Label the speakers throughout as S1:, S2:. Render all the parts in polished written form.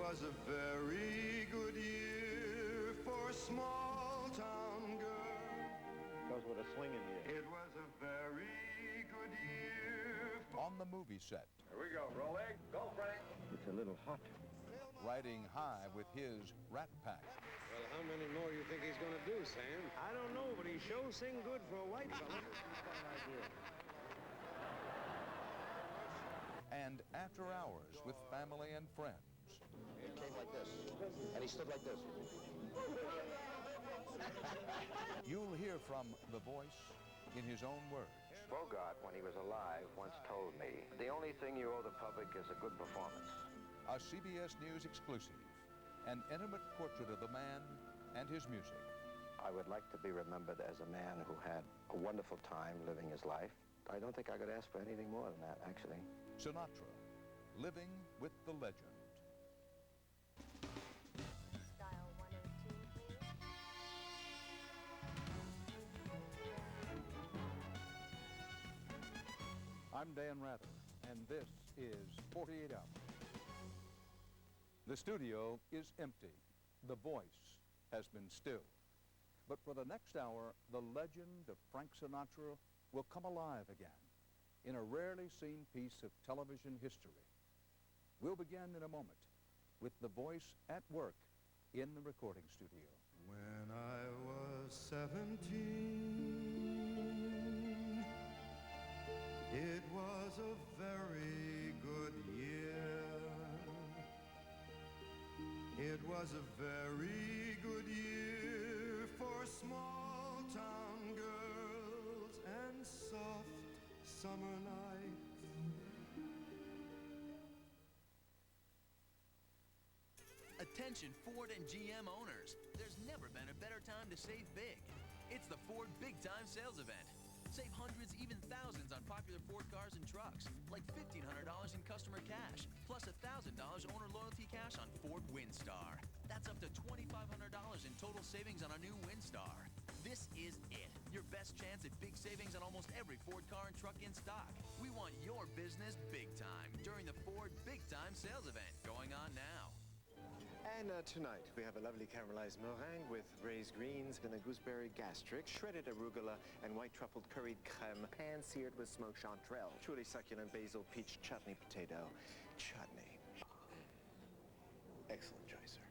S1: was a very good year for small town girls.
S2: Goes with a swinging year.
S1: It was a very good year for...
S3: On the movie set.
S2: Here we go, rolling. Go, Frank. It's a little hot.
S3: Riding high with his Rat Pack.
S4: Well, how many more you think he's going to do, Sam?
S5: I don't know, but he sure sing good for a white fella.
S3: And after hours with family and friends.
S6: He came like this, and he stood like this.
S3: You'll hear from the voice in his own words.
S6: Bogart, when he was alive, once told me, the only thing you owe the public is a good performance.
S3: A CBS News exclusive, an intimate portrait of the man and his music.
S6: I would like to be remembered as a man who had a wonderful time living his life. I don't think I could ask for anything more than that, actually.
S3: Sinatra, living with the legend.
S7: Dial 102, please.
S3: I'm Dan Rather, and this is 48 Hours. The studio is empty. The voice has been stilled. But for the next hour, the legend of Frank Sinatra will come alive again in a rarely seen piece of television history. We'll begin in a moment with the voice at work in the recording studio.
S1: When I was 17, it was a very good year. It was a very good year for small town girls and soft summer nights.
S8: Attention Ford and GM owners. There's never been a better time to save big. It's the Ford Big Time Sales Event. Save hundreds, even thousands on popular Ford cars and trucks, like $1,500 in customer cash, plus $1,000 owner loyalty cash on Ford Windstar. That's up to $2,500 in total savings on a new Windstar. This is it. Your best chance at big savings on almost every Ford car and truck in stock. We want your business big time during the Ford Big Time Sales Event going on now.
S9: And tonight, we have a lovely caramelized meringue with braised greens and a gooseberry gastric, shredded arugula, and white truffled curried creme, pan-seared with smoked chanterelle, truly succulent basil peach chutney potato chutney. Excellent choice, sir.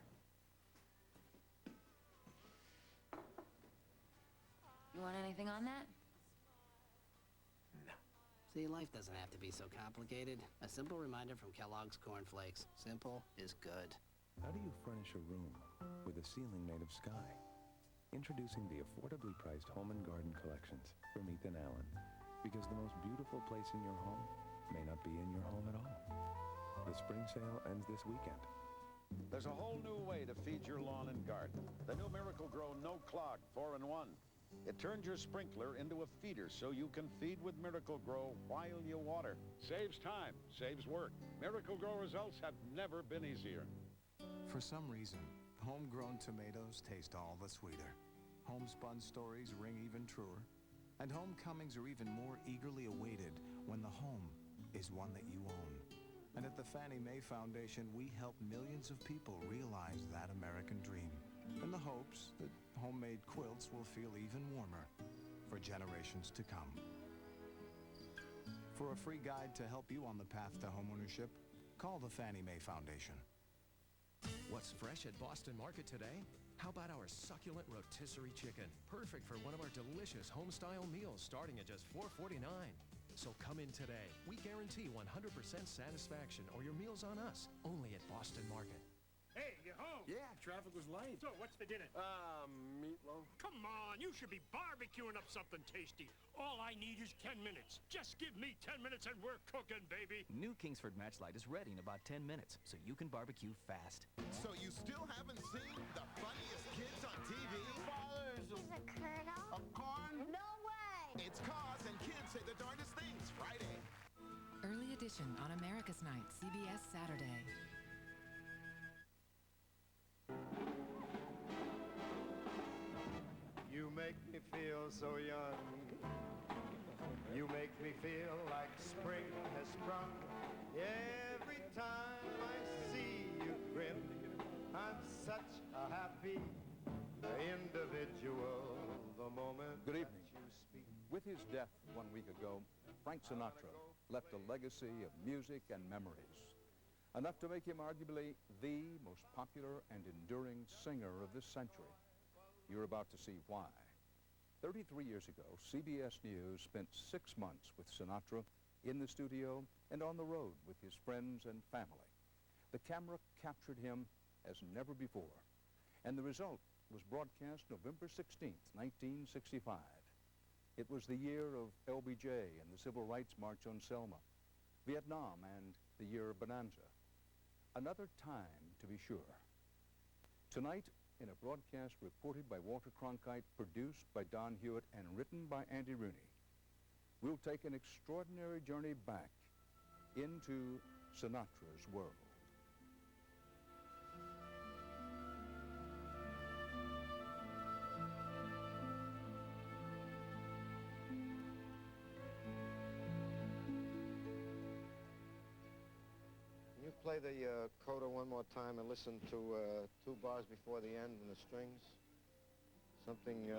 S10: You want anything on that?
S9: No.
S11: See, life doesn't have to be so complicated. A simple reminder from Kellogg's Corn Flakes. Simple is good.
S12: How do you furnish a room with a ceiling made of sky? Introducing the affordably priced Home and Garden Collections from Ethan Allen. Because the most beautiful place in your home may not be in your home at all. The spring sale ends this weekend.
S2: There's a whole new way to feed your lawn and garden. The new Miracle Grow No Clog 4-in-1. It turns your sprinkler into a feeder so you can feed with Miracle Grow while you water. Saves time, saves work. Miracle Grow results have never been easier.
S13: For some reason, homegrown tomatoes taste all the sweeter. Homespun stories ring even truer. And homecomings are even more eagerly awaited when the home is one that you own. And at the Fannie Mae Foundation, we help millions of people realize that American dream in the hopes that homemade quilts will feel even warmer for generations to come. For a free guide to help you on the path to homeownership, call the Fannie Mae Foundation.
S14: What's fresh at Boston Market today? How about our succulent rotisserie chicken? Perfect for one of our delicious home-style meals starting at just $4.49. So come in today. We guarantee 100% satisfaction or your meal's on us, only at Boston Market.
S15: Hey, you home?
S5: Yeah, traffic was light.
S15: So, what's for dinner?
S5: Meatloaf.
S15: Come on, you should be barbecuing up something tasty. All I need is 10 minutes. Just give me 10 minutes and we're cooking, baby.
S16: New Kingsford Matchlight is ready in about 10 minutes, so you can barbecue fast.
S17: So you still haven't seen the funniest kids on TV?
S7: Is a kernel
S17: of corn?
S7: No way!
S17: It's Cause and Kids Say the Darndest Things, Friday.
S18: Early edition on America's Night, CBS Saturday.
S1: You make me feel so young. You make me feel like spring has sprung. Every time I see you grin, be individual the moment
S3: Good
S1: that
S3: evening.
S1: you speak.
S3: With his death 1 week ago, Frank Sinatra left a legacy of music and memories, enough to make him arguably the most popular and enduring singer of this century. You're about to see why. 33 years ago, CBS News spent 6 months with Sinatra in the studio and on the road with his friends and family. The camera captured him as never before, and the result was broadcast November 16th, 1965. It was the year of LBJ and the Civil Rights March on Selma, Vietnam, and the year of Bonanza. Another time, to be sure. Tonight, in a broadcast reported by Walter Cronkite, produced by Don Hewitt, and written by Andy Rooney, we'll take an extraordinary journey back into Sinatra's world.
S9: Can you play the coda one more time and listen to 2 bars before the end and the strings? Something,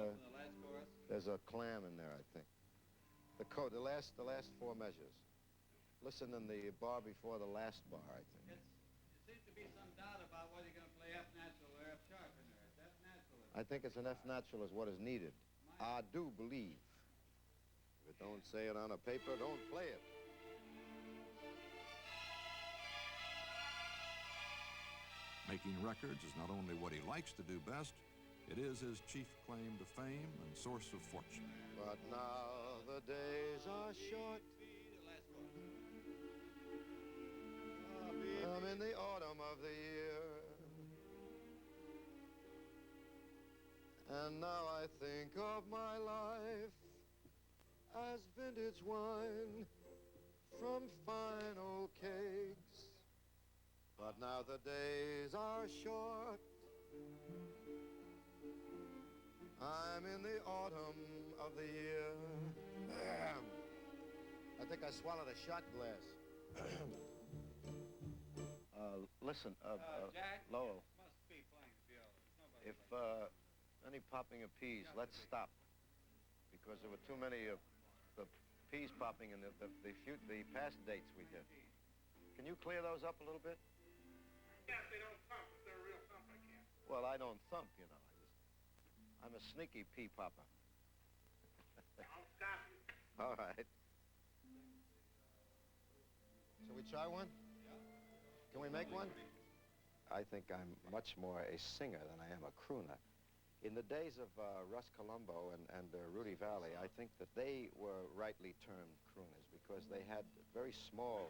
S9: there's a clam in there, I think. The coda, the last 4 measures. Listen in the bar before the last bar, I think.
S19: There seems to be some doubt about whether you're going to play F natural or F sharp in there. It's F natural.
S9: I think it's an F natural is what is needed. I do believe. If it don't say it on a paper, don't play it.
S20: Making records is not only what he likes to do best, it is his chief claim to fame and source of fortune.
S9: But now the days are short. I'm in the autumn of the year, and now I think of my life as vintage wine from fine old cakes. But now the days are short. I'm in the autumn of the year. I think I swallowed a shot glass. Listen,
S19: Jack,
S9: Lowell,
S19: must be playing the viola.
S9: if any popping of peas, let's stop. Because there were too many of the peas popping in the past dates we did. Can you clear those up a little bit?
S15: Yeah, if they don't thump. If they're a real thump, I can't.
S9: Well, I don't thump, you know. I'm a sneaky pea popper.
S15: I'll stop you.
S9: All right. Shall we try one? Can we make one? I think I'm much more a singer than I am a crooner. In the days of Russ Colombo and Rudy Valley, I think that they were rightly termed crooners because they had very small,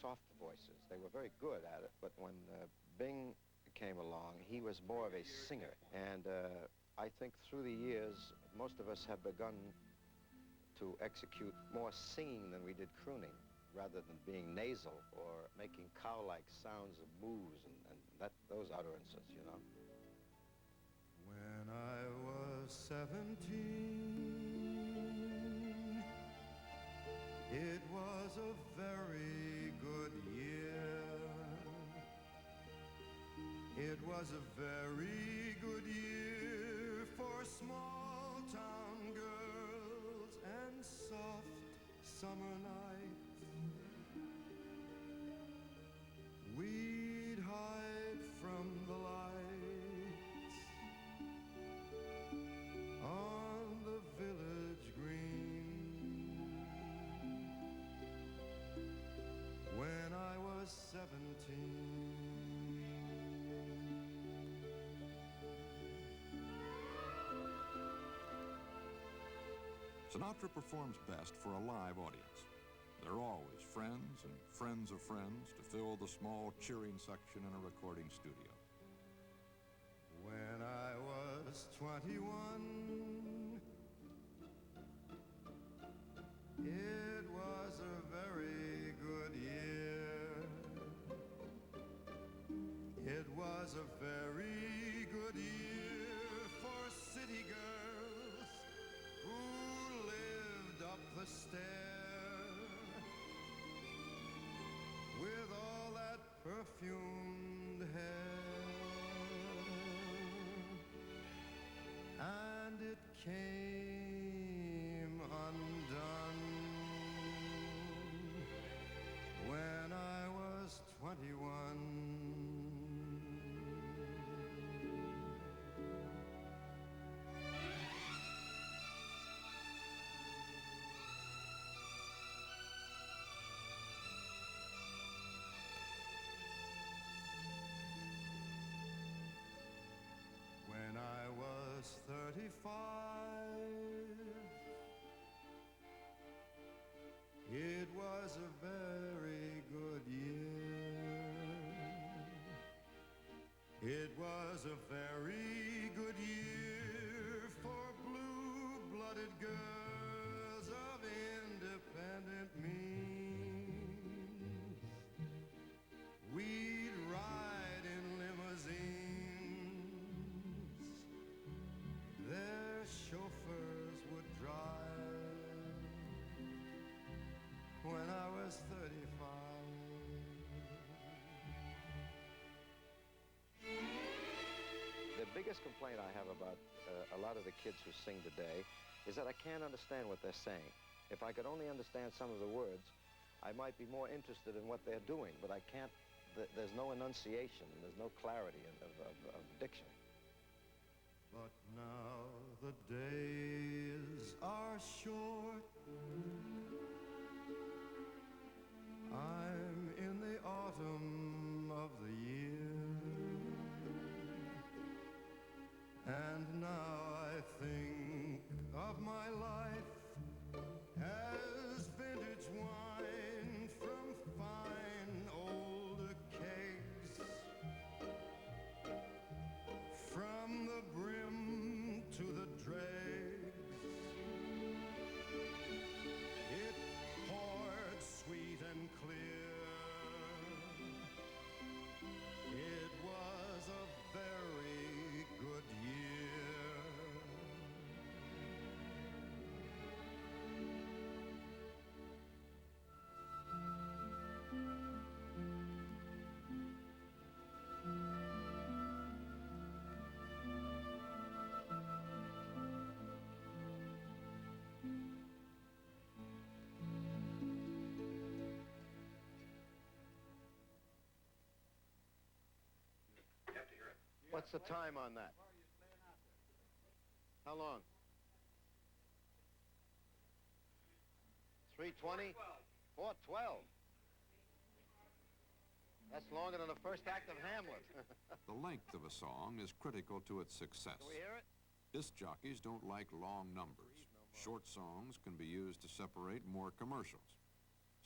S9: soft voices. They were very good at it, but when Bing came along, he was more of a singer. And I think through the years, most of us have begun to execute more singing than we did crooning, rather than being nasal or making cow-like sounds of moos and those utterances, you know.
S1: When I was 17, it was a very good year. It was a very good year for small-town girls and soft summer nights. We'd hide from the lights on the village green. When I was 17.
S20: Sinatra performs best for a live audience. There are always friends and friends of friends to fill the small cheering section in a recording studio.
S1: When I was 21, it was a very good year. It was a very good year for city girls who lived up the stair with all that perfumed hair. 21. When I was 35, it was a very good year. It was a very good year for blue-blooded girls of independent means. We'd ride in limousines. Their chauffeurs would drive. When I was 35.
S6: The biggest complaint I have about a lot of the kids who sing today is that I can't understand what they're saying. If I could only understand some of the words, I might be more interested in what they're doing, but I can't, there's no enunciation, and there's no clarity of diction.
S1: But now the days are short. I'm in the autumn of the year, and now I think of my life as vintage wine from fine old kegs, from the brim to the dregs. It poured sweet and clear. It was a very good year.
S9: What's the time on that? How long? 3:20? 4:12. That's longer than the first act of Hamlet.
S20: The length of a song is critical to its success.
S9: Can we hear it?
S20: Disc jockeys don't like long numbers. Short songs can be used to separate more commercials.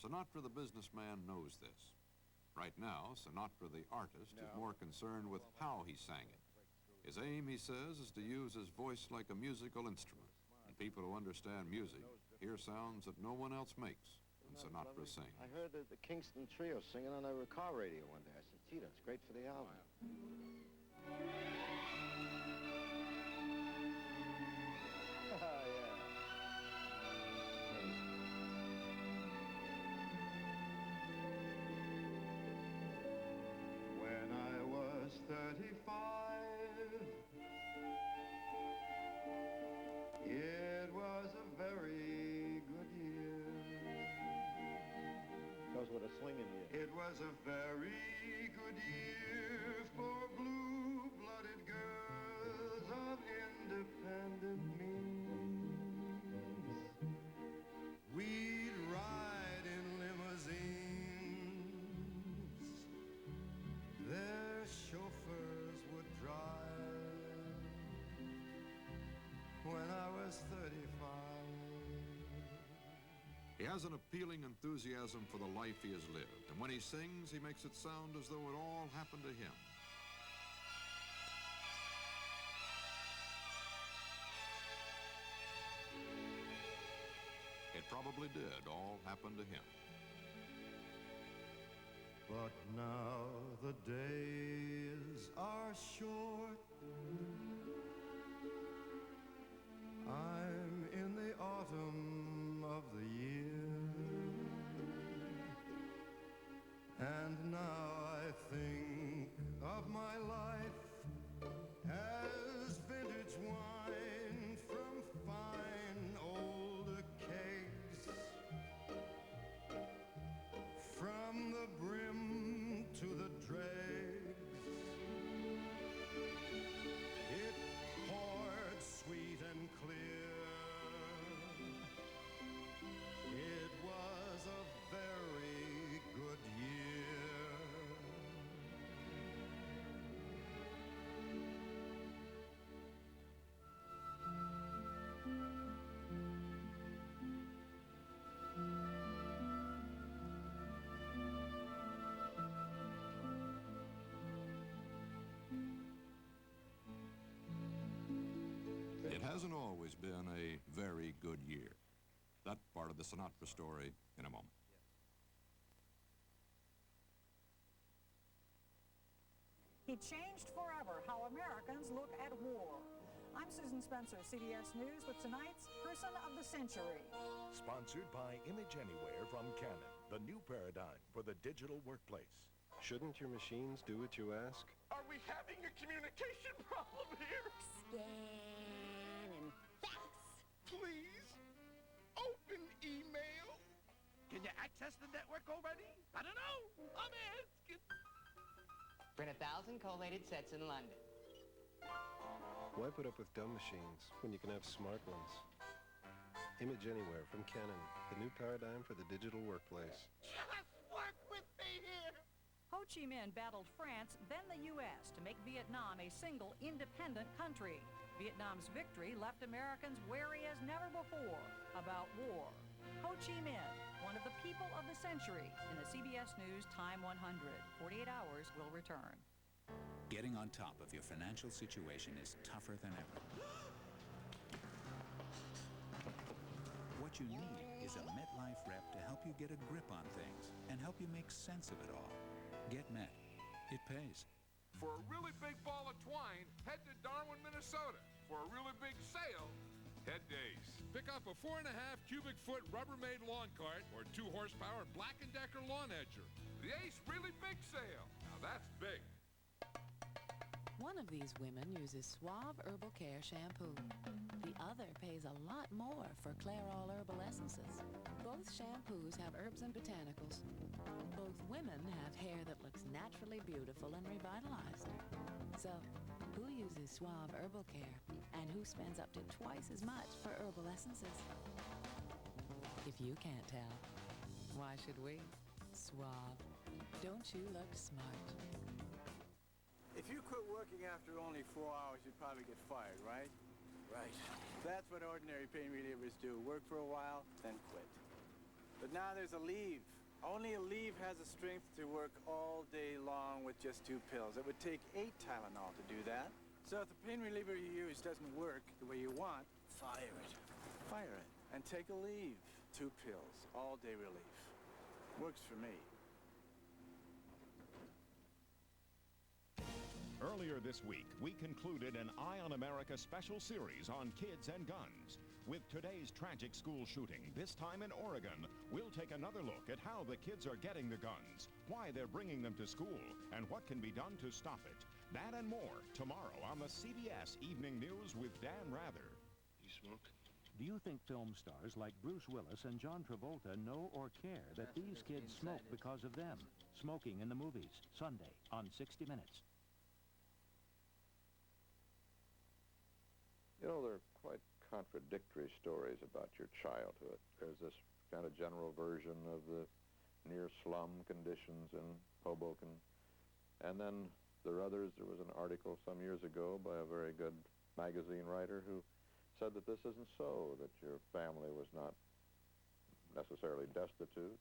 S20: Sinatra the businessman knows this. Right now, Sinatra the artist is more concerned with how he sang it. His aim, he says, is to use his voice like a musical instrument. And people who understand music hear sounds that no one else makes when Sinatra sings.
S6: I heard the Kingston Trio singing on a car radio one day. I said, gee, that's great for the album.
S1: When I was 35, it was a very good year.
S6: Goes with a swinging year.
S1: It was a very good year for blue-blooded girls of independent means. We'd ride in limousines. Their chauffeurs would drive. When I was 35.
S20: He has an appealing enthusiasm for the life he has lived, and when he sings, he makes it sound as though it all happened to him. It probably did all happen to him.
S1: But now the days are short. I'm in the autumn of the year, and now I think of my life as vintage wine from fine old kegs, from the brim to
S20: hasn't always been a very good year. That part of the Sinatra story in a moment.
S21: He changed forever how Americans look at war. I'm Susan Spencer, CBS News, with tonight's Person of the Century.
S22: Sponsored by Image Anywhere from Canon, the new paradigm for the digital workplace.
S1: Shouldn't your machines do what you ask?
S17: Are we having a communication problem here?
S7: Scan and fax.
S17: Please, open email.
S19: Can you access the network already? I don't know. I'm asking.
S23: Print 1,000 collated sets in London.
S1: Why put up with dumb machines when you can have smart ones? Image Anywhere from Canon, the new paradigm for the digital workplace.
S17: Just work with me here.
S21: Ho Chi Minh battled France, then the U.S. to make Vietnam a single independent country. Vietnam's victory left Americans wary as never before about war. Ho Chi Minh, one of the people of the century, in the CBS News Time 100. 48 hours will return.
S24: Getting on top of your financial situation is tougher than ever. What you need is a MetLife rep to help you get a grip on things and help you make sense of it all. Get Met. It pays.
S25: For a really big ball of twine, head to Darwin, Minnesota. For a really big sale, head to Ace. Pick up a 4.5 cubic foot Rubbermaid lawn cart or 2 horsepower Black & Decker lawn edger. The Ace Really Big Sale. Now that's big.
S18: One of these women uses Suave Herbal Care shampoo. The other pays a lot more for Clairol Herbal Essences. Both shampoos have herbs and botanicals. Both women have hair that looks naturally beautiful and revitalized. So, who uses Suave Herbal Care and who spends up to twice as much for herbal essences? If you can't tell, why should we? Suave. Don't you look smart?
S19: If you quit working after only 4 hours, you'd probably get fired, right? Right. That's what ordinary pain relievers do. Work for a while, then quit. But now there's a leave. Only a leave has the strength to work all day long with just 2 pills. It would take 8 Tylenol to do that. So if the pain reliever you use doesn't work the way you want, fire it. Fire it and take a leave. 2 pills, all day relief. Works for me.
S26: Earlier this week, we concluded an Eye on America special series on kids and guns. With today's tragic school shooting, this time in Oregon, we'll take another look at how the kids are getting the guns, why they're bringing them to school, and what can be done to stop it. That and more tomorrow on the CBS Evening News with Dan Rather.
S27: You smoke? Do you think film stars like Bruce Willis and John Travolta know or care that these kids smoke because of them? Smoking in the movies, Sunday on 60 Minutes.
S2: You know, there are quite contradictory stories about your childhood. There's this kind of general version of the near slum conditions in Hoboken. And then there are others. There was an article some years ago by a very good magazine writer who said that this isn't so, that your family was not necessarily destitute.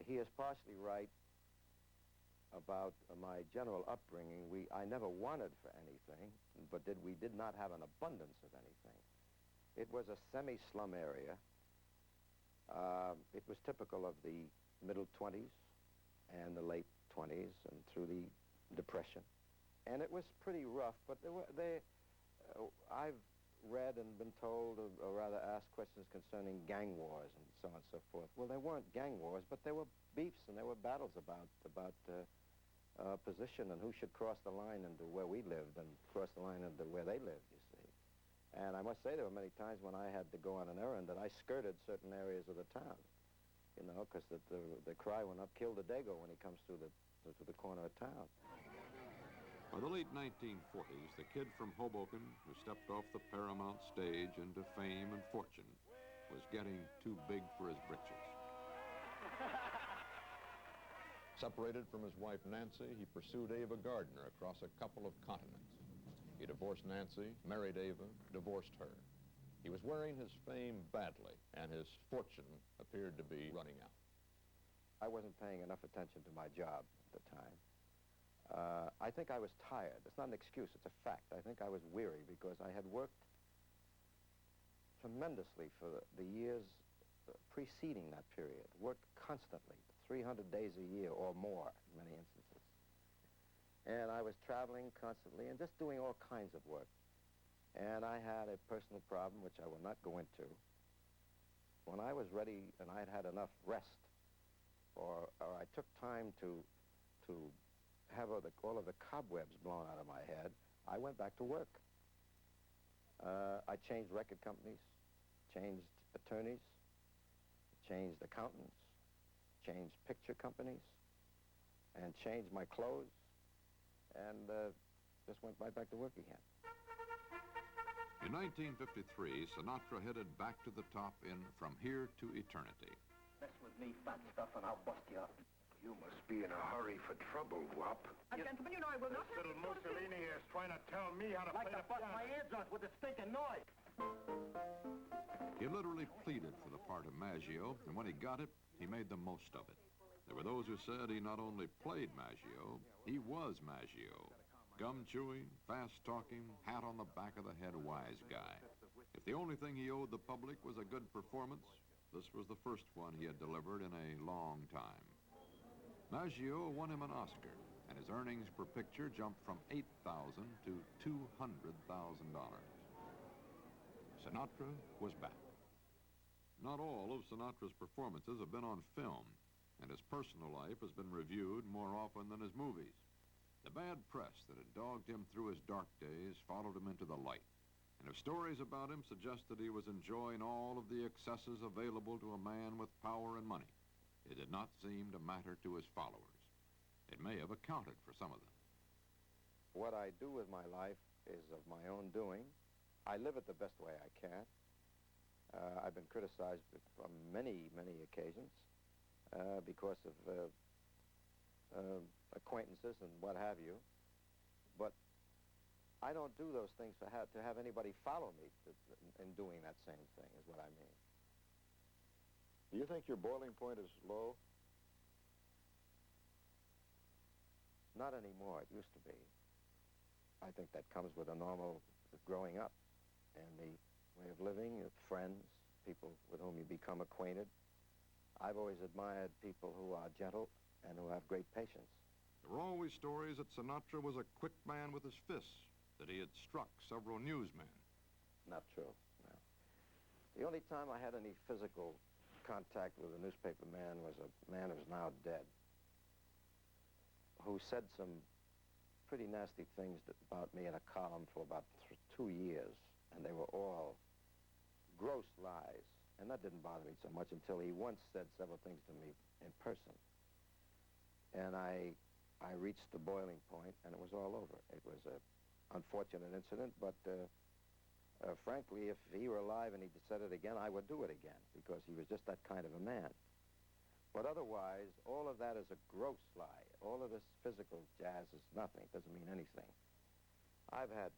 S6: He is partially right about my general upbringing. I never wanted for anything, but we did not have an abundance of anything. It was a semi-slum area. It was typical of the middle 20s and the late 20s and through the Depression. And it was pretty rough, but I've read and been told, or rather asked questions concerning gang wars and so on and so forth. Well, there weren't gang wars, but there were beefs and there were battles about position and who should cross the line into where we lived and cross the line into where they lived, you see. And I must say there were many times when I had to go on an errand that I skirted certain areas of the town, you know, because the cry went up, kill the Dago when he comes through the corner of town.
S20: By the late 1940s, the kid from Hoboken who stepped off the Paramount stage into fame and fortune was getting too big for his britches. Separated from his wife Nancy, he pursued Ava Gardner across a couple of continents. He divorced Nancy, married Ava, divorced her. He was wearing his fame badly, and his fortune appeared to be running out.
S6: I wasn't paying enough attention to my job at the time. I think I was tired. It's not an excuse, it's a fact. I think I was weary because I had worked tremendously for the years preceding that period, worked constantly, 300 days a year or more in many instances. And I was traveling constantly and just doing all kinds of work. And I had a personal problem, which I will not go into. When I was ready and I had had enough rest, or I took time to have all of the cobwebs blown out of my head, I went back to work. I changed record companies, changed attorneys, changed accountants, changed picture companies, and changed my clothes, and just went right back to work again.
S20: In 1953, Sinatra headed back to the top in From Here to Eternity.
S4: Mess with me, fat stuff, and I'll bust you up. You must be in a hurry for trouble, Wop.
S23: Gentlemen, you know I will not...
S4: This little Mussolini is trying to tell me how to play the piano. Like to bust my ears off with a stinking noise.
S20: He literally pleaded for the part of Maggio, and when he got it, he made the most of it. There were those who said he not only played Maggio, he was Maggio. Gum-chewing, fast-talking, hat on the back of the head wise guy. If the only thing he owed the public was a good performance, this was the first one he had delivered in a long time. Maggio won him an Oscar, and his earnings per picture jumped from $8,000 to $200,000. Sinatra was back. Not all of Sinatra's performances have been on film, and his personal life has been reviewed more often than his movies. The bad press that had dogged him through his dark days followed him into the light, and if stories about him suggested he was enjoying all of the excesses available to a man with power and money, it did not seem to matter to his followers. It may have accounted for some of them.
S6: What I do with my life is of my own doing. I live it the best way I can. I've been criticized on many, many occasions because of acquaintances and what have you. But I don't do those things to have anybody follow me in doing that same thing, is what I mean.
S8: Do you think your boiling point is low?
S6: Not anymore. It used to be. I think that comes with a normal growing up and the way of living, of friends, people with whom you become acquainted. I've always admired people who are gentle and who have great patience.
S20: There were always stories that Sinatra was a quick man with his fists, that he had struck several newsmen.
S6: Not true, no. The only time I had any physical contact with a newspaper man was a man who's now dead, who said some pretty nasty things about me in a column for about 2 years, and they were all gross lies. And that didn't bother me so much until he once said several things to me in person. And I reached the boiling point, and it was all over. It was an unfortunate incident, but frankly, if he were alive and he'd said it again, I would do it again, because he was just that kind of a man. But otherwise, all of that is a gross lie. All of this physical jazz is nothing. It doesn't mean anything. I've had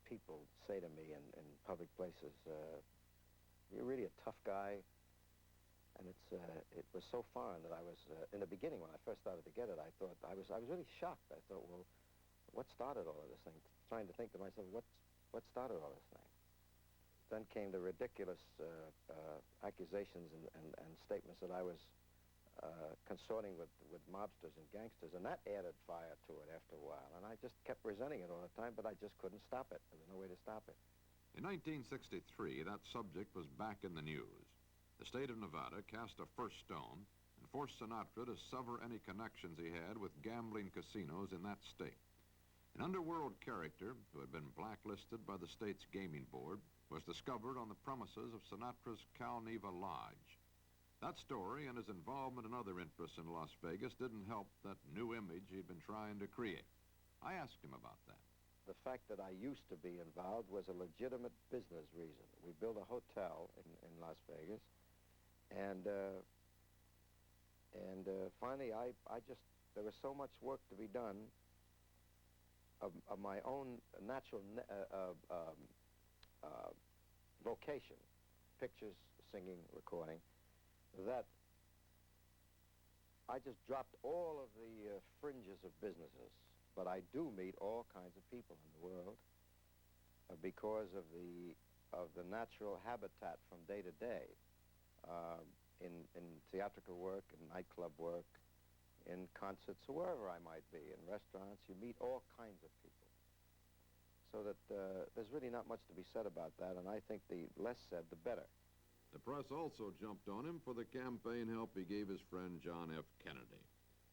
S6: people say to me in public places, you're really a tough guy. And it was so foreign that I was, in the beginning when I first started to get it, I thought, I was really shocked. I thought, well, what started all of this thing? Trying to think to myself, what started all this thing? Then came the ridiculous accusations and statements that I was consorting with mobsters and gangsters, and that added fire to it after a while. And I just kept resenting it all the time, but I just couldn't stop it. There was no way to stop it.
S20: In 1963, that subject was back in the news. The state of Nevada cast a first stone and forced Sinatra to sever any connections he had with gambling casinos in that state. An underworld character who had been blacklisted by the state's gaming board was discovered on the premises of Sinatra's Cal Neva Lodge. That story and his involvement in other interests in Las Vegas didn't help that new image he'd been trying to create. I asked him about that.
S6: The fact that I used to be involved was a legitimate business reason. We built a hotel in Las Vegas, and finally there was so much work to be done of my own natural vocation, pictures, singing, recording, that I just dropped all of the fringes of businesses. But I do meet all kinds of people in the world because of the of the natural habitat from day to day, in theatrical work, in nightclub work, in concerts, wherever I might be, in restaurants. You meet all kinds of people. So that there's really not much to be said about that, and I think the less said, the better.
S20: The press also jumped on him for the campaign help he gave his friend John F. Kennedy.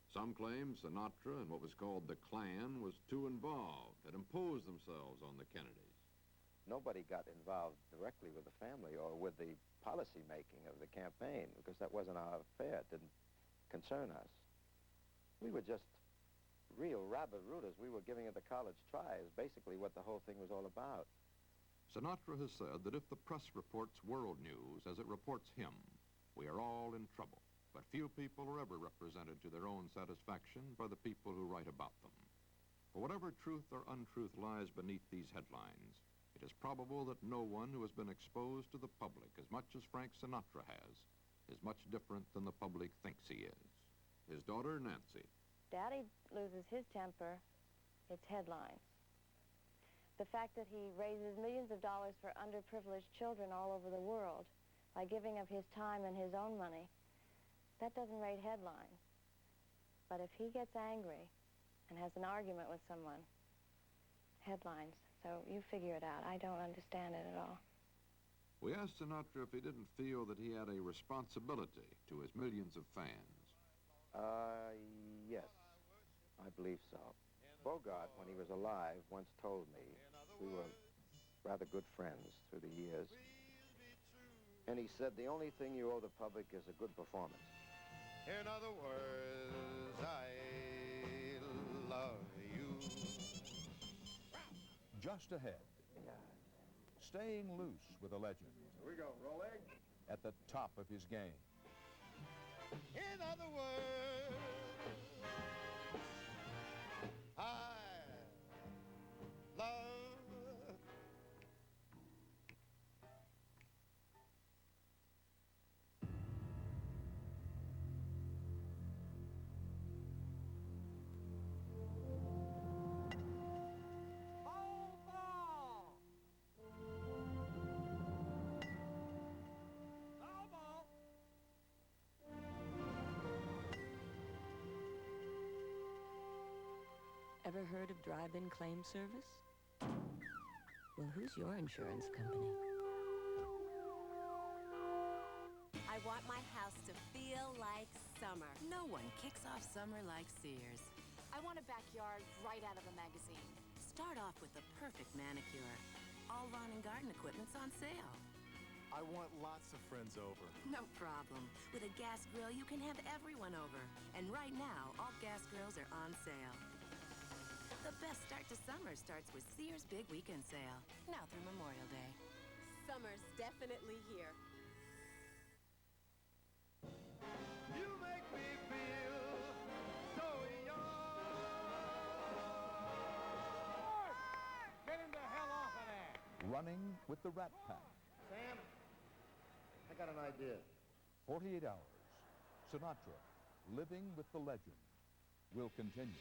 S20: Some claim Sinatra and what was called the Klan was too involved, had imposed themselves on the Kennedys.
S6: Nobody got involved directly with the family or with the policy making of the campaign, because that wasn't our affair. It didn't concern us. We were just real rabid rooters. We were giving it the college try is basically what the whole thing was all about.
S20: Sinatra has said that if the press reports world news as it reports him, we are all in trouble. But few people are ever represented to their own satisfaction by the people who write about them. For whatever truth or untruth lies beneath these headlines, it is probable that no one who has been exposed to the public as much as Frank Sinatra has is much different than the public thinks he is. His daughter, Nancy.
S5: Daddy loses his temper, it's headlines. The fact that he raises millions of dollars for underprivileged children all over the world by giving of his time and his own money, that doesn't rate headlines. But if he gets angry and has an argument with someone, headlines. So you figure it out. I don't understand it at all.
S20: We asked Sinatra if he didn't feel that he had a responsibility to his millions of fans.
S6: Yes, I believe so. Bogart, when he was alive, once told me, we were rather good friends through the years, and he said the only thing you owe the public is a good performance.
S17: In other words, I love you.
S3: Just ahead, staying loose with a legend.
S17: Here we go, roll egg.
S3: At the top of his game.
S17: In other words, I love.
S10: Ever heard of drive-in claim service? Well, who's your insurance company?
S11: I want my house to feel like summer.
S18: No one kicks off summer like Sears.
S11: I want a backyard right out of a magazine.
S18: Start off with the perfect manicure. All lawn and garden equipment's on sale.
S12: I want lots of friends over.
S18: No problem. With a gas grill, you can have everyone over. And right now, all gas grills are on sale. The best start to summer starts with Sears Big Weekend Sale, now through Memorial Day.
S11: Summer's definitely here.
S17: You make me feel so young.
S19: Get him the hell off of there!
S3: Running with the Rat Pack.
S8: Sam, I got an idea.
S3: 48 Hours. Sinatra, Living with the Legend, will continue.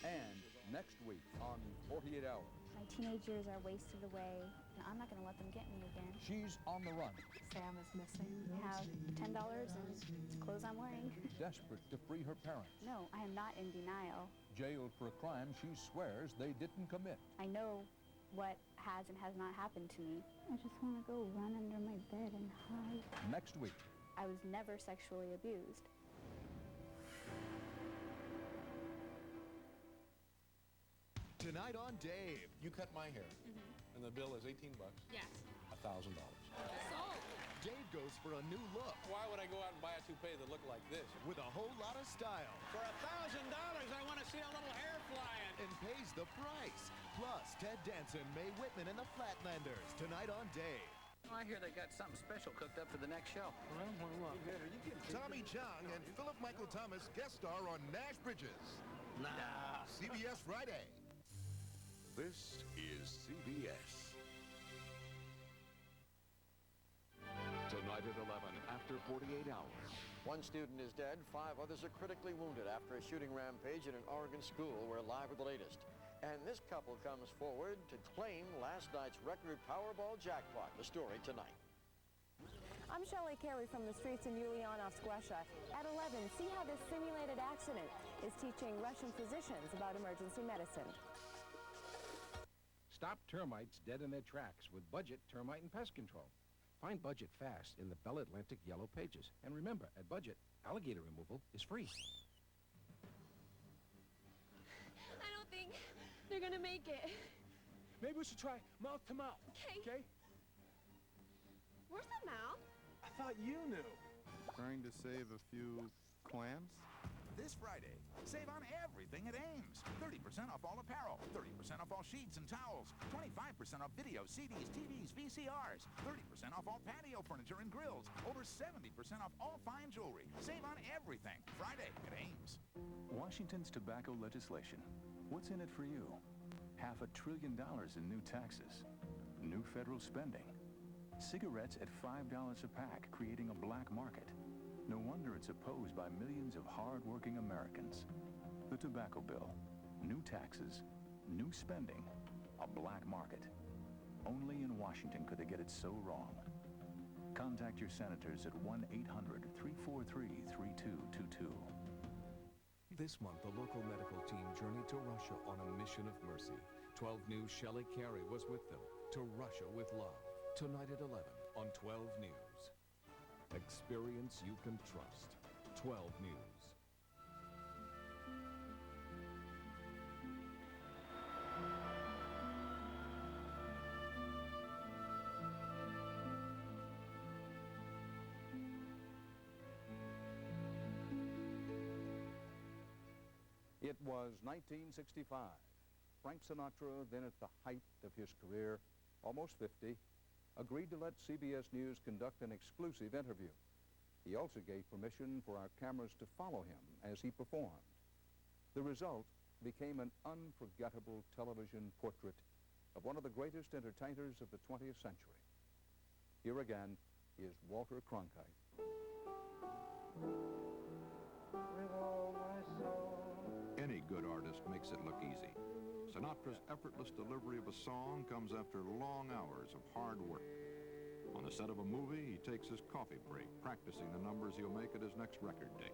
S3: And next week on 48 Hours.
S13: My teenage years are wasted away, and I'm not going to let them get me again.
S3: She's on the run.
S13: Sam is missing. I have $10 and it's clothes I'm wearing.
S3: Desperate to free her parents.
S13: No, I am not in denial.
S3: Jailed for a crime she swears they didn't commit.
S13: I know what has and has not happened to me. I just want to go run under my bed and hide.
S3: Next week.
S13: I was never sexually abused.
S17: Tonight on Dave.
S14: You cut my hair, and the bill is $18.
S11: Yes.
S14: $1,000.
S11: Sold.
S17: Dave goes for a new look
S14: Why would I go out and buy a toupee that looked like this?
S17: with a whole lot of style
S19: For $1,000, I want to see a little hair flying.
S17: and pays the price. Plus, Ted Danson, Mae Whitman, and the Flatlanders. Tonight on Dave.
S19: I hear they got something special cooked up for the next show.
S17: Tommy Chong and Philip Michael Thomas guest star on Nash Bridges.
S19: Nah.
S17: CBS Friday.
S22: This is CBS.
S16: Tonight at 11, after 48 hours.
S28: One student is dead, 5 others are critically wounded after a shooting rampage in an Oregon school. We're live with the latest.
S1: And this couple comes forward to claim last night's record Powerball jackpot. The story tonight.
S7: I'm Shelley Carey from the streets in Ulyanovsk, Russia. At 11, see how this simulated accident is teaching Russian physicians about emergency medicine.
S9: Stop termites dead in their tracks with Budget Termite and Pest Control. Find Budget fast in the Bell Atlantic Yellow Pages. And remember, at Budget, alligator removal is free.
S15: I don't think they're gonna make it.
S21: Maybe we should try mouth to mouth. Okay?
S15: Where's the mouth?
S21: I thought you knew.
S24: Trying to save a few clams?
S25: This Friday, save on everything at Ames. 30% off all apparel, 30% off all sheets and towels, 25% off video, CDs, TVs, VCRs, 30% off all patio furniture and grills, over 70% off all fine jewelry. Save on everything Friday at Ames.
S28: Washington's tobacco legislation. What's in it for you? $500 billion in new taxes, new federal spending, cigarettes at $5 a pack, creating a black market. No wonder it's opposed by millions of hard-working Americans. The tobacco bill, new taxes, new spending, a black market. Only in Washington could they get it so wrong. Contact your senators at 1-800-343-3222.
S16: This month, the local medical team journeyed to Russia on a mission of mercy. 12 News' Shelley Carey was with them. To Russia with Love. Tonight at 11 on 12 News. Experience you can trust. 12 News.
S3: It was 1965. Frank Sinatra, then at the height of his career, almost 50, agreed to let CBS News conduct an exclusive interview. He also gave permission for our cameras to follow him as he performed. The result became an unforgettable television portrait of one of the greatest entertainers of the 20th century. Here again is Walter Cronkite.
S20: Any good artist makes it look easy. Sinatra's effortless delivery of a song comes after long hours of hard work. On the set of a movie, he takes his coffee break, practicing the numbers he'll make at his next record date.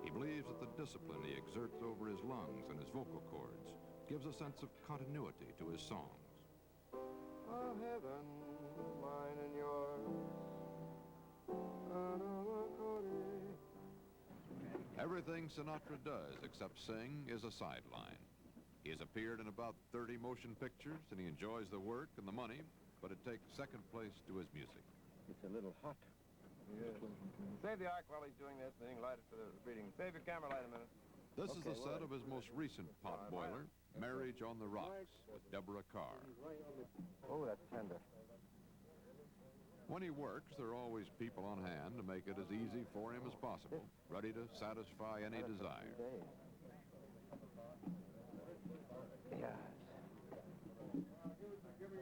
S20: He believes that the discipline he exerts over his lungs and his vocal cords gives a sense of continuity to his songs.
S4: Oh, heaven, mine and yours.
S20: Everything Sinatra does except sing is a sideline. He has appeared in about 30 motion pictures, and he enjoys the work and the money, but it takes second place to his music.
S6: It's a little hot.
S4: Yes. Save the arc while he's doing this thing. Light it for the reading. Save your camera light a minute.
S20: This is the set of his most recent pot boiler, Marriage on the Rocks, with Deborah Carr.
S6: Oh, that's tender.
S20: When he works, there are always people on hand to make it as easy for him as possible, ready to satisfy any desire.
S6: Yes.
S8: Maybe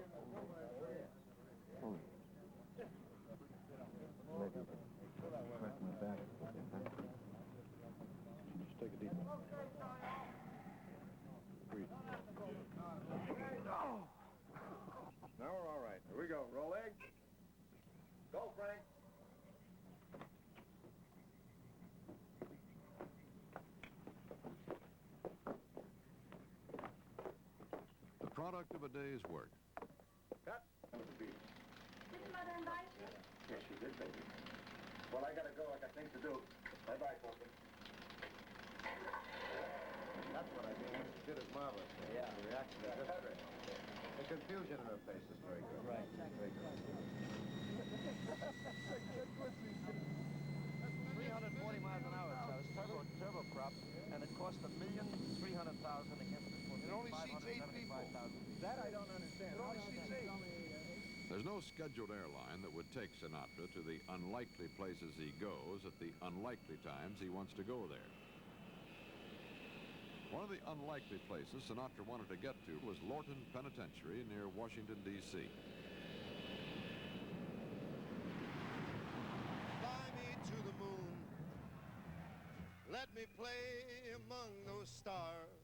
S8: crack my back. Just take a deep breath. Breathe.
S4: Oh. Now we're all right. Here we go. Roll egg. Go, Frank.
S20: The product of a day's work.
S4: Cut.
S15: Did Mother invite you?
S4: Yes, she did, baby. Well, I gotta go. I got things to do. Bye-bye, Colton. That's what I mean. She did is marvelous.
S6: Yeah, the reaction is just great.
S4: The confusion in her face is very good.
S6: Right.
S4: Very good.
S6: 340 miles an hour, so it's turboprop, and it cost $1,300,000 against it for
S4: It only seats 8 people. That I don't understand. It only seats 8.
S20: There's no scheduled airline that would take Sinatra to the unlikely places he goes at the unlikely times he wants to go there. One of the unlikely places Sinatra wanted to get to was Lorton Penitentiary near Washington, D.C.
S29: Fly me to the moon. Let me play among those stars.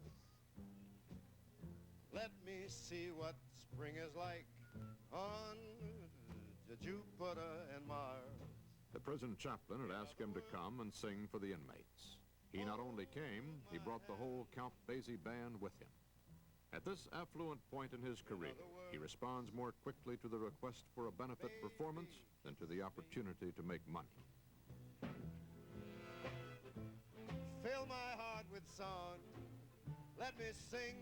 S29: Let me see what spring is like on Jupiter and Mars.
S20: The prison chaplain had asked him to come and sing for the inmates. He not only came, he brought the whole Count Basie band with him. At this affluent point in his career, he responds more quickly to the request for a benefit performance than to the opportunity to make money.
S29: Fill my heart with song, let me sing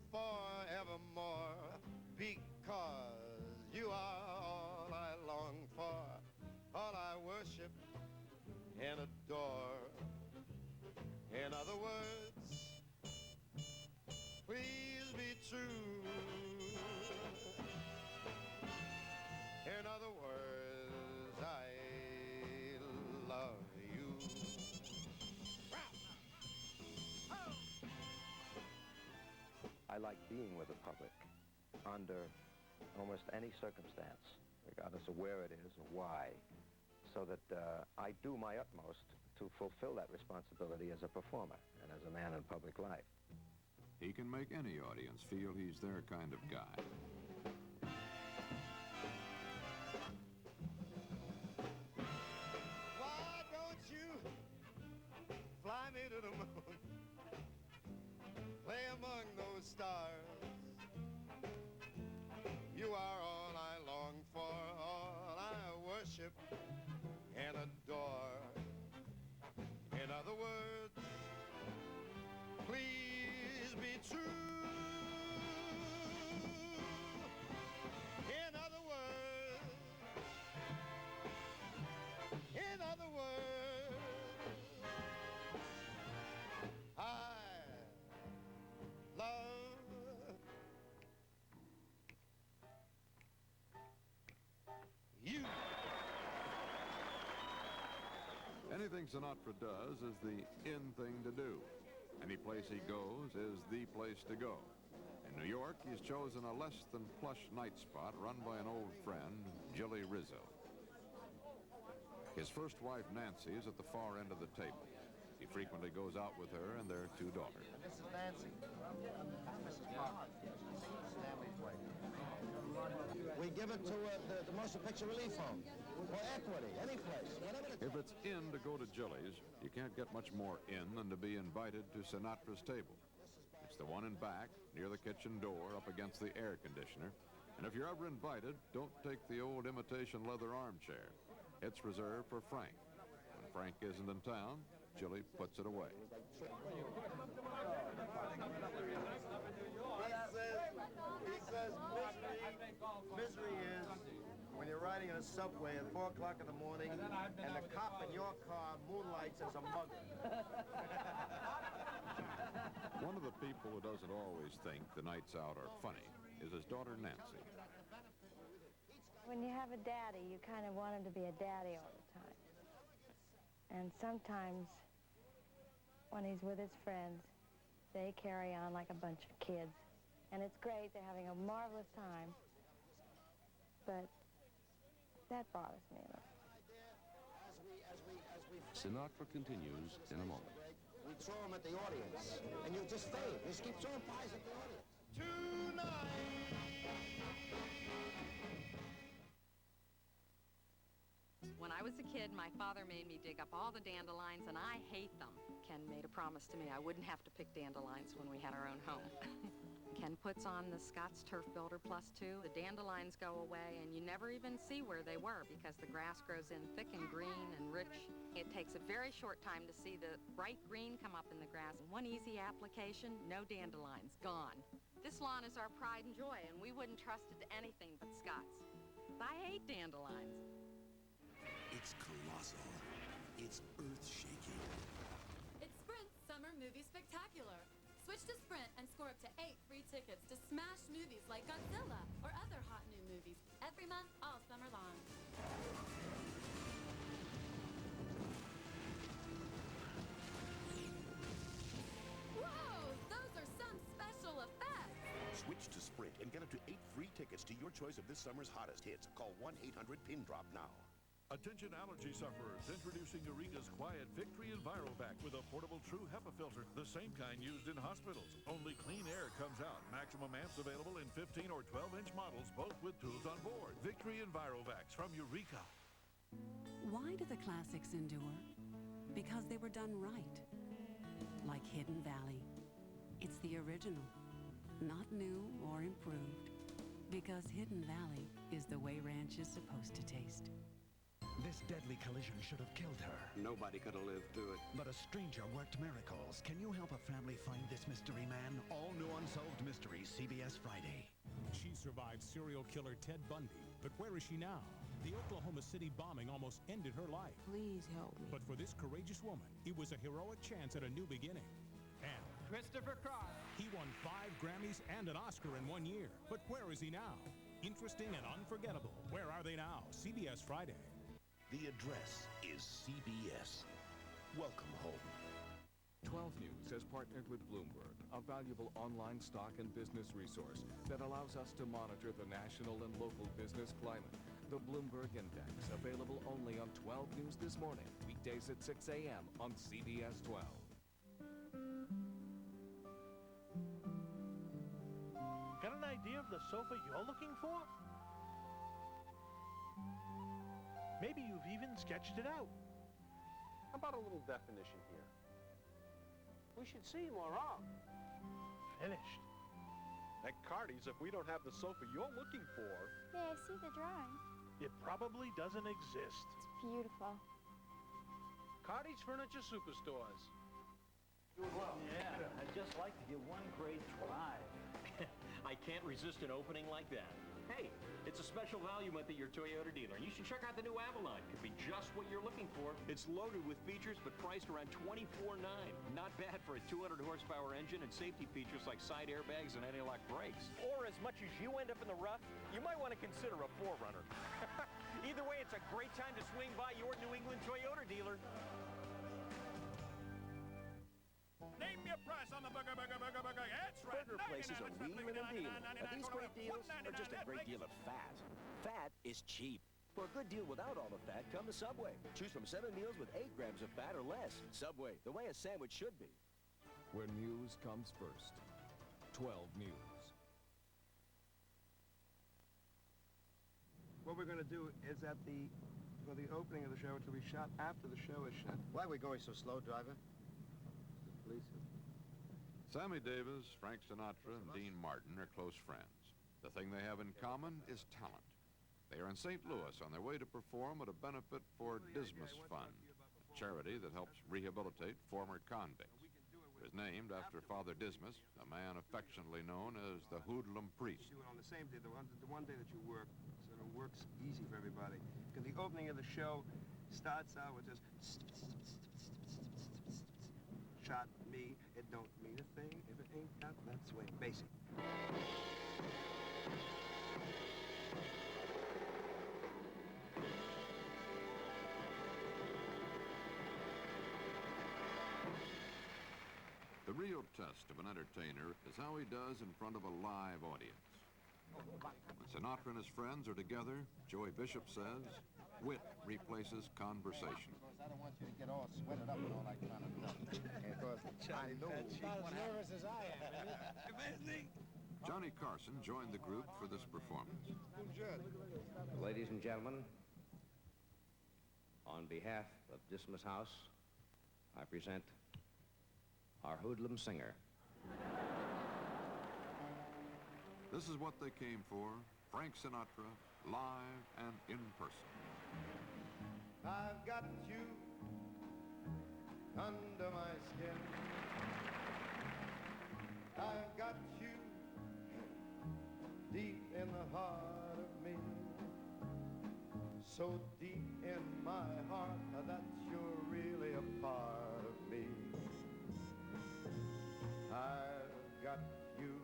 S29: forevermore, because you are all I long for, all I worship and adore. In other words, please be true. In other words, I love you.
S6: I like being with the public under almost any circumstance, regardless of where it is or why, so that I do my utmost to fulfill that responsibility as a performer and as a man in public life.
S20: He can make any audience feel he's their kind of guy.
S29: Why don't you fly me to the moon? Play among those stars. You are all I long for, all I worship and adore. In other words, please be true. In other words, I love you.
S20: Anything Sinatra does is the in thing to do. Any place he goes is the place to go. In New York, he's chosen a less than plush night spot run by an old friend, Jilly Rizzo. His first wife, Nancy, is at the far end of the table. He frequently goes out with her and their two daughters.
S29: This is Nancy. Mrs. Parker. Stanley's wife. We give it to the Motion Picture Relief Home, or Equity, any place, whatever it
S20: If it's in to go to Jilly's, you can't get much more in than to be invited to Sinatra's table. It's the one in back, near the kitchen door, up against the air conditioner. And if you're ever invited, don't take the old imitation leather armchair. It's reserved for Frank. When Frank isn't in town, Jilly puts it away.
S29: He says misery is when you're riding in a subway at 4 o'clock in the morning and the cop in your car moonlights as a mugger.
S20: One of the people who doesn't always think the nights out are funny is his daughter, Nancy.
S2: When you have a daddy, you kind of want him to be a daddy all the time. And sometimes, when he's with his friends, they carry on like a bunch of kids. And it's great, they're having a marvelous time. But that bothers me a little.
S9: Sinatra continues in a moment.
S29: We throw them at the audience, and you just fade. You just keep throwing pies at the audience. Tonight!
S5: When I was a kid, my father made me dig up all the dandelions, and I hate them. Ken made a promise to me I wouldn't have to pick dandelions when we had our own home. Ken puts on the Scott's Turf Builder Plus 2. The dandelions go away, and you never even see where they were because the grass grows in thick and green and rich. It takes a very short time to see the bright green come up in the grass. One easy application, no dandelions, gone. This lawn is our pride and joy, and we wouldn't trust it to anything but Scott's. I hate dandelions.
S10: It's colossal. It's earth-shaking.
S15: It's Sprint's Summer Movie Spectacular. Switch to Sprint and score up to 8 free tickets to smash movies like Godzilla or other hot new movies every month all summer long. Whoa! Those are some special effects!
S10: Switch to Sprint and get up to 8 free tickets to your choice of this summer's hottest hits. Call 1-800-PIN-DROP now.
S11: Attention allergy sufferers, introducing Eureka's Quiet Victory EnviroVac with a portable true HEPA filter, the same kind used in hospitals. Only clean air comes out. Maximum amps available in 15 or 12-inch models, both with tools on board. Victory EnviroVacs from Eureka.
S12: Why do the classics endure? Because they were done right. Like Hidden Valley. It's the original, not new or improved. Because Hidden Valley is the way ranch is supposed to taste.
S13: This deadly collision should have killed her.
S14: Nobody could have lived through it.
S13: But a stranger worked miracles. Can you help a family find this mystery man? All new Unsolved Mysteries, CBS Friday.
S18: She survived serial killer Ted Bundy. But where is she now? The Oklahoma City bombing almost ended her life.
S19: Please help me.
S18: But for this courageous woman, it was a heroic chance at a new beginning. And
S19: Christopher Cross.
S18: He won 5 Grammys and an Oscar in 1 year. But where is he now? Interesting and unforgettable. Where are they now? CBS Friday.
S22: The address is CBS. Welcome home.
S16: 12 News has partnered with Bloomberg, a valuable online stock and business resource that allows us to monitor the national and local business climate. The Bloomberg Index, available only on 12 News this morning, weekdays at 6 a.m. on CBS 12.
S23: Got an idea of the sofa you're looking for? Maybe you've even sketched it out.
S26: How about a little definition here? We should see Laurent.
S23: Finished.
S26: At Cardi's, if we don't have the sofa you're looking for...
S27: Yeah, I see the drawing.
S23: It probably doesn't exist.
S27: It's beautiful.
S26: Cardi's Furniture Superstores.
S30: Doing well. Yeah, I'd just like to give one great drive. I can't resist an opening like that. Hey, it's a special value month at your Toyota dealer, and you should check out the new Avalon. Could be just what you're looking for. It's loaded with features, but priced around $24,900. Not bad for a 200-horsepower engine and safety features like side airbags and anti-lock brakes.
S26: Or as much as you end up in the rough, you might want to consider a 4Runner. Either way, it's a great time to swing by your New England Toyota dealer.
S11: Name your price on the burger. That's right.
S31: Burger places are wheeling and dealing. Are these great deals or just a great deal of fat? Fat is cheap. For a good deal without all the fat, come to Subway. Choose from 7 meals with 8 grams of fat or less. Subway, the way a sandwich should be.
S16: Where news comes first. 12 News.
S32: What we're going to do is for the opening of the show, it will be shot after the show is shut.
S29: Why are we going so slow, driver? Police.
S20: Sammy Davis, Frank Sinatra, and Dean Martin are close friends. The thing they have in common is talent. They are in St. Louis on their way to perform at a benefit for Dismas Fund, a charity that helps rehabilitate former convicts. It was named after Father Dismas, a man affectionately known as the Hoodlum Priest.
S32: Do it on the same day, the one day that you work, so it works easy for everybody. Because the opening of the show starts out with this shot me, it don't mean a thing if it ain't got that swing. Basic.
S20: The real test of an entertainer is how he does in front of a live audience. When Sinatra and his friends are together, Joey Bishop says, wit replaces conversation.
S29: I don't want you to get all sweated up and all that kind of stuff. Because I know...
S19: Not as nervous as I am, is it?
S20: Johnny Carson joined the group for this performance.
S6: Ladies and gentlemen, on behalf of Dismas House, I present our hoodlum singer.
S20: This is what they came for, Frank Sinatra, live and in person.
S29: I've got you under my skin. I've got you deep in the heart of me. So deep in my heart that you're really a part of me. I've got you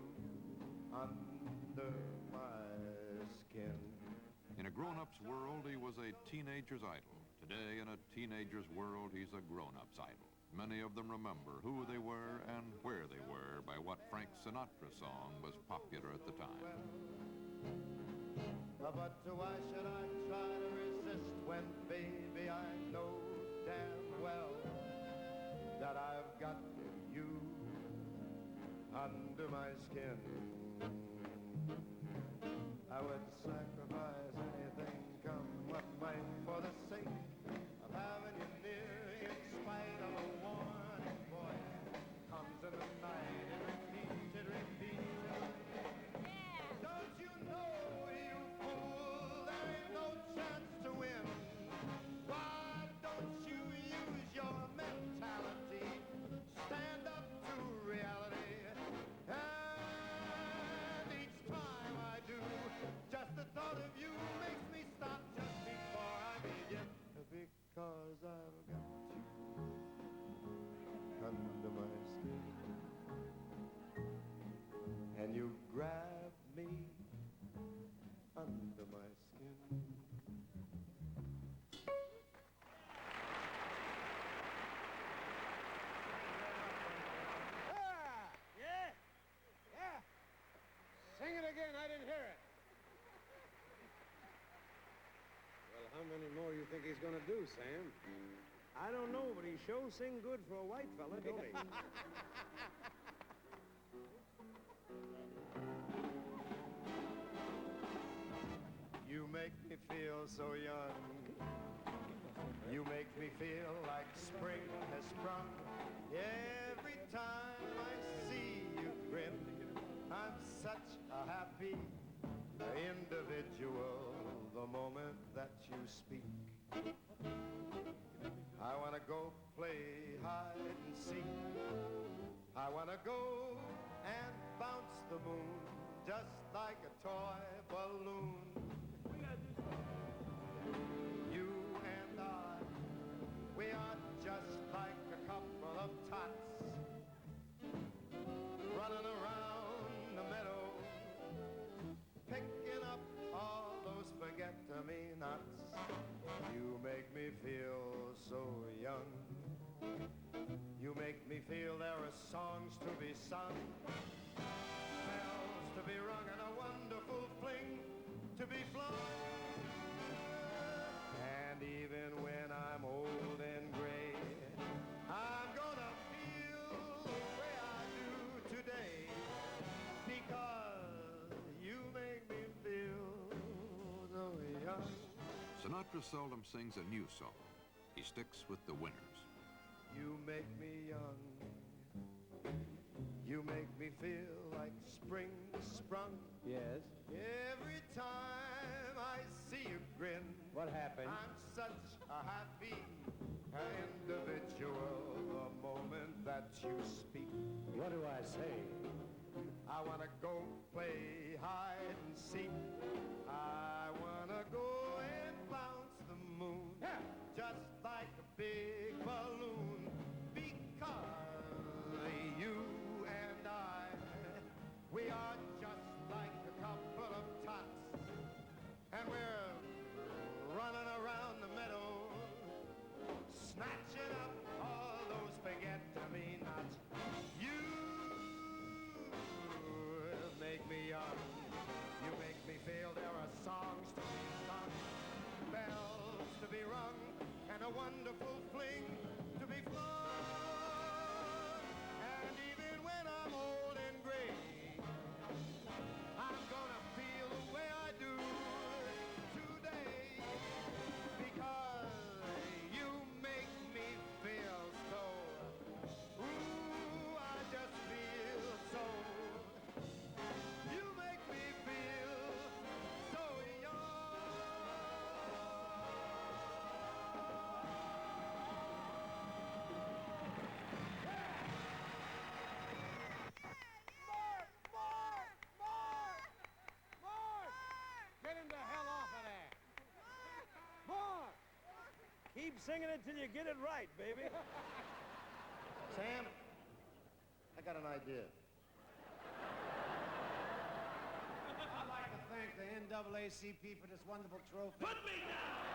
S29: under my skin.
S20: In a grown-up's world, he was a teenager's idol. Today, in a teenager's world, he's a grown-up's idol. Many of them remember who they were and where they were by what Frank Sinatra song was popular at the time.
S29: But why should I try to resist when, baby, I know damn well that I've got you under my skin. I would sacrifice anything, come what might, for the sake of having you near, in spite of a warning voice comes in the night. It repeats. Don't you know, you fool, there ain't no chance to win. Why don't you use your mentality? Stand up to reality. And each time I do, just the thought of you makes me stop just before I begin. Because I've got you under my skin. And you grab me under my skin.
S19: Yeah. Sing it again. I didn't hear it.
S1: Well, how many more you think he's gonna do, Sam?
S19: I don't know, but he sure sing good for a white fella, don't he?
S29: You make me feel so young. You make me feel like spring has sprung. Every time I see you grin, I'm such a happy individual the moment that you speak. I want to go play hide and seek. I want to go and bounce the moon just like a toy balloon. You and I, we are just like a couple of tots running around the meadow, picking up all those forget-me-nots. You make me feel so young. You make me feel there are songs to be sung, bells to be rung, and a wonderful fling to be flung. And even when I'm old and gray, I'm gonna feel the way I do today, because you make me feel so young.
S20: Sinatra seldom sings a new song. He sticks with the winners.
S29: You make me young. You make me feel like spring sprung.
S19: Yes.
S29: Every time I see you grin.
S19: What happened?
S29: I'm such a happy individual the moment that you speak.
S19: What do I say?
S29: I want to go play hide and seek. I want to go and bounce the moon, just like a big balloon, because you and I, we are just like a couple of tots, and we're running around the meadow, snatching up all those forget-me-nots. You make me young. You make me feel there are songs to be sung, bells to be rung, and a wonderful fling to be flung. And even when I'm old and gray, I'm gonna feel the way I do today, because you make me feel so. Ooh, I just feel so. You make me feel so young.
S19: Get him the hell off of there. More.
S23: Keep singing it till you get it right, baby.
S29: Sam, I got an idea.
S19: I'd like to thank the NAACP for this wonderful trophy.
S23: Put me down!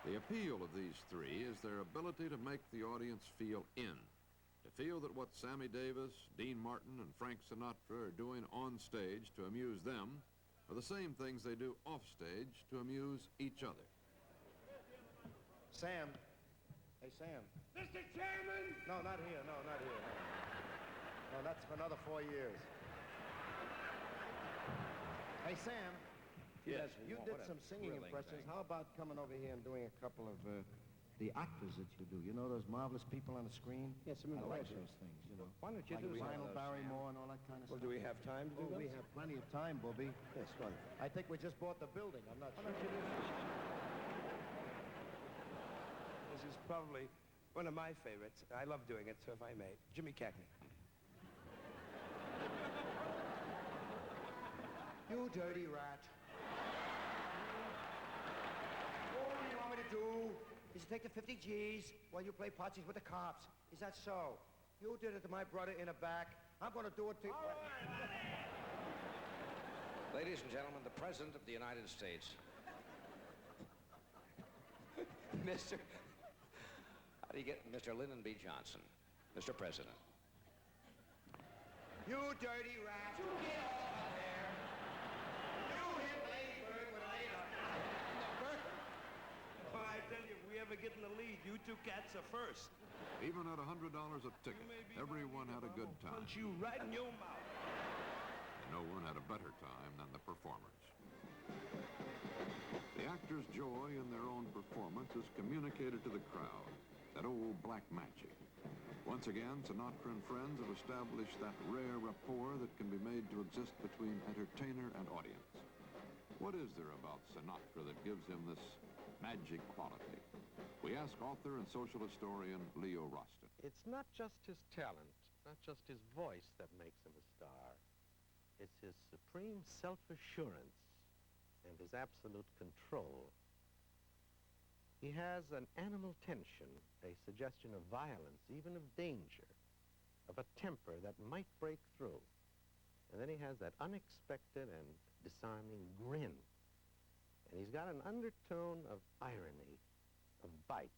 S20: The appeal of these three is their ability to make the audience feel in, To feel that what Sammy Davis, Dean Martin, and Frank Sinatra are doing on stage to amuse them are the same things they do off stage to amuse each other.
S19: Sam. Hey, Sam.
S1: Mr. Chairman!
S19: No, not here. No, not here. No, that's for another 4 years. Hey, Sam.
S1: Yes,
S19: You did some singing impressions. How about coming over here and doing a couple of the actors that you do? You know those marvelous people on the screen?
S1: Yes, I
S19: like
S1: like
S19: those things, you know.
S1: Why don't you
S19: like
S1: do some
S19: Lionel
S1: of those,
S19: Barrymore
S1: Sam?
S19: and all that kind of
S1: Well,
S19: stuff.
S1: do we have time to do those?
S19: We have plenty of time, Bobby.
S1: Yes, wonderful.
S19: I think we just bought the building. I'm not sure.
S32: This is probably one of my favorites. I love doing it, so if I may. Jimmy Cagney.
S19: You dirty rat. All you want me to do is take the 50 G's while you play potsies with the cops. Is that so? You did it to my brother in the back. I'm going to do it to you.
S2: Ladies and gentlemen, the President of the United States. Mr. How do you get Mr. Lyndon B. Johnson? Mr. President.
S19: You dirty rat. You get off there. You hit Lady Bird with a
S32: Well, I tell you, if we ever get in the lead, you two cats are first.
S20: Even at $100 a ticket, everyone had a good time.
S32: Punch you right in your mouth.
S20: No one had a better time than the performers. The actors' joy in their own performance is communicated to the crowd, that old black magic. Once again, Sinatra and friends have established that rare rapport that can be made to exist between entertainer and audience. What is there about Sinatra that gives him this magic quality? We ask author and social historian Leo Roston.
S3: It's not just his talent, not just his voice that makes him a star. It's his supreme self-assurance and his absolute control. He has an animal tension, a suggestion of violence, even of danger, of a temper that might break through. And then he has that unexpected and disarming grin. And he's got an undertone of irony, of bite,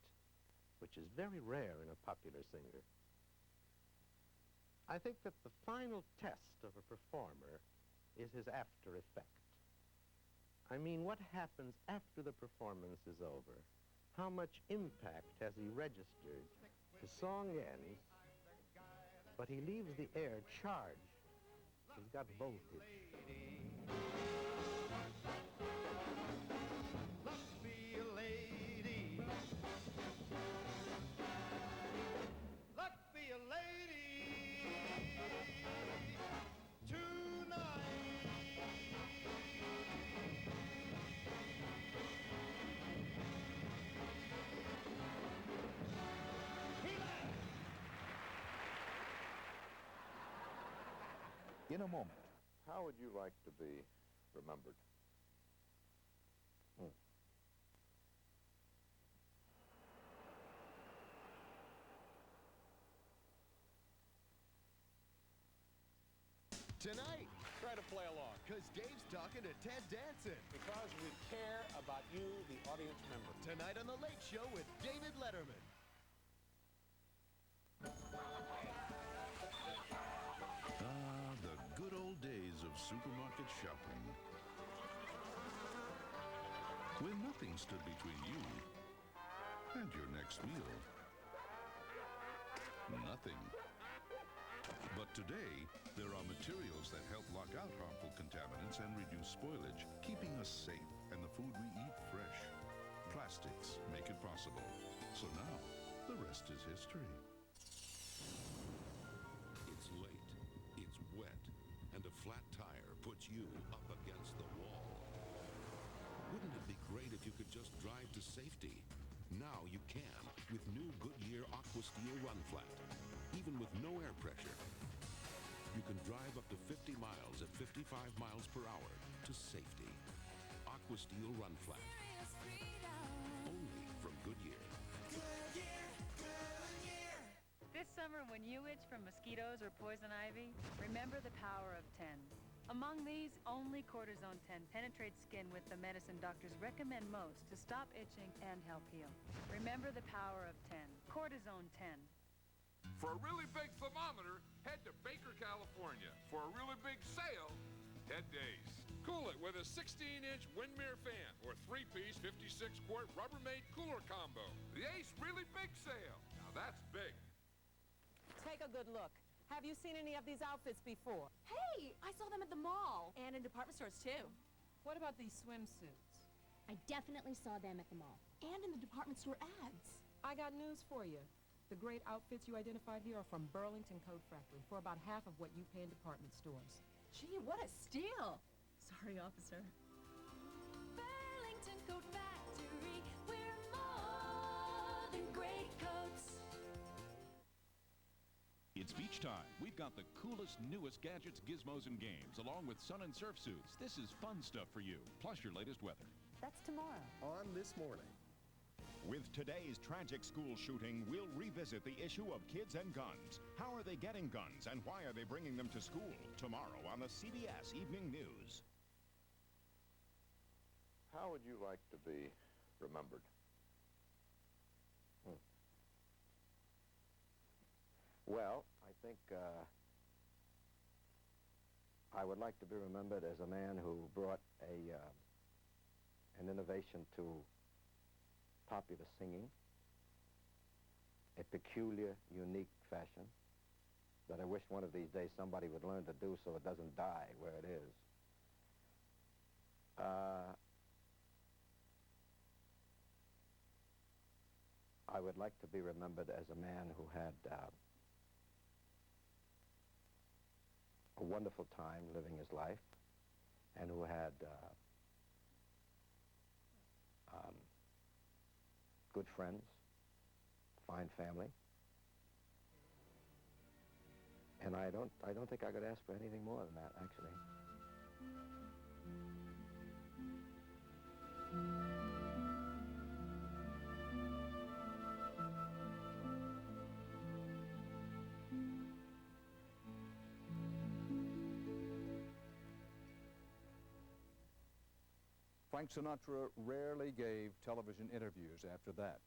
S3: which is very rare in a popular singer. I think that the final test of a performer is his after effect. I mean, what happens after the performance is over? How much impact has he registered? The song ends, but he leaves the air charged. He's got voltage.
S19: Must be a lady. Luck be a lady tonight.
S22: In a moment.
S6: How would you like to be remembered?
S22: Tonight. Try to play along. Because Dave's talking to Ted Danson.
S2: Because we care about you, the audience member.
S22: Tonight on The Late Show with David Letterman.
S4: Ah, the good old days of supermarket shopping. When nothing stood between you and your next meal. Nothing. But today, there are materials that help lock out harmful contaminants and reduce spoilage, keeping us safe and the food we eat fresh. Plastics make it possible. So now, the rest is history.
S10: It's late, it's wet, and a flat tire puts you up against the wall. Wouldn't it be great if you could just drive to safety? Now you can with new Goodyear Aqua Steel Run Flat. Even with no air pressure, you can drive up to 50 miles at 55 miles per hour to safety. Aqua Steel Run Flat. Only from Goodyear.
S7: This summer, when you itch from mosquitoes or poison ivy, remember the power of 10. Among these, only Cortisone 10 penetrates skin with the medicine doctors recommend most to stop itching and help heal. Remember the power of 10. Cortisone 10.
S5: For a really big thermometer, head to Baker, California. For a really big sale, head to Ace. Cool it with a 16-inch Windmere fan or 3-piece 56-quart Rubbermaid cooler combo. The Ace Really Big Sale. Now that's big.
S8: Take a good look. Have you seen any of these outfits before?
S9: Hey, I saw them at the mall and in department stores too.
S8: What about these swimsuits?
S9: I definitely saw them at the mall and in the department store ads.
S8: I got news for you. The great outfits you identified here are from Burlington Coat Factory for about half of what you pay in department stores.
S9: Gee, what a steal! Sorry, officer.
S12: Burlington Coat Factory, we're more than great coats.
S13: It's beach time. We've got the coolest, newest gadgets, gizmos, and games, along with sun and surf suits. This is fun stuff for you, plus your latest weather.
S8: That's tomorrow.
S14: On This Morning.
S15: With today's tragic school shooting, we'll revisit the issue of kids and guns. How are they getting guns, and why are they bringing them to school? Tomorrow on the CBS Evening News.
S6: How would you like to be remembered? Well, I think I would like to be remembered as a man who brought an innovation to popular singing, a peculiar, unique fashion that I wish one of these days somebody would learn to do so it doesn't die where it is. I would like to be remembered as a man who had a wonderful time living his life and who had good friends, fine family. And I don't think I could ask for anything more than that, actually.
S17: Frank Sinatra rarely gave television interviews after that,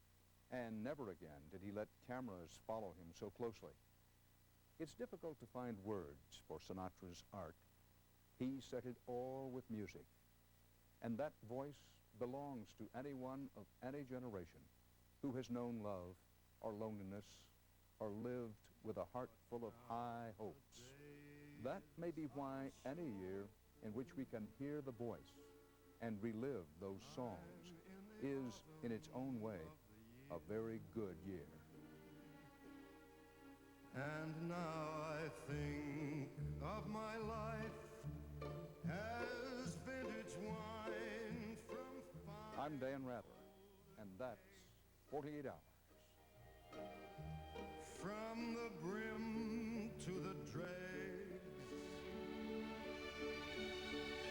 S17: and never again did he let cameras follow him so closely. It's difficult to find words for Sinatra's art. He set it all with music, and that voice belongs to anyone of any generation who has known love or loneliness or lived with a heart full of high hopes. That may be why any year in which we can hear the voice and relive those songs is, in its own way, a very good year.
S29: And now I think of my life as vintage wine from
S17: I'm Dan Rather, and that's 48 Hours.
S29: From the brim to the dregs,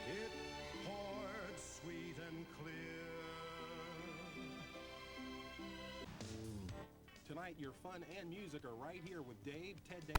S29: it poured sweet and clear.
S21: Tonight, your fun and music are right here with Dave, Ted, Dave.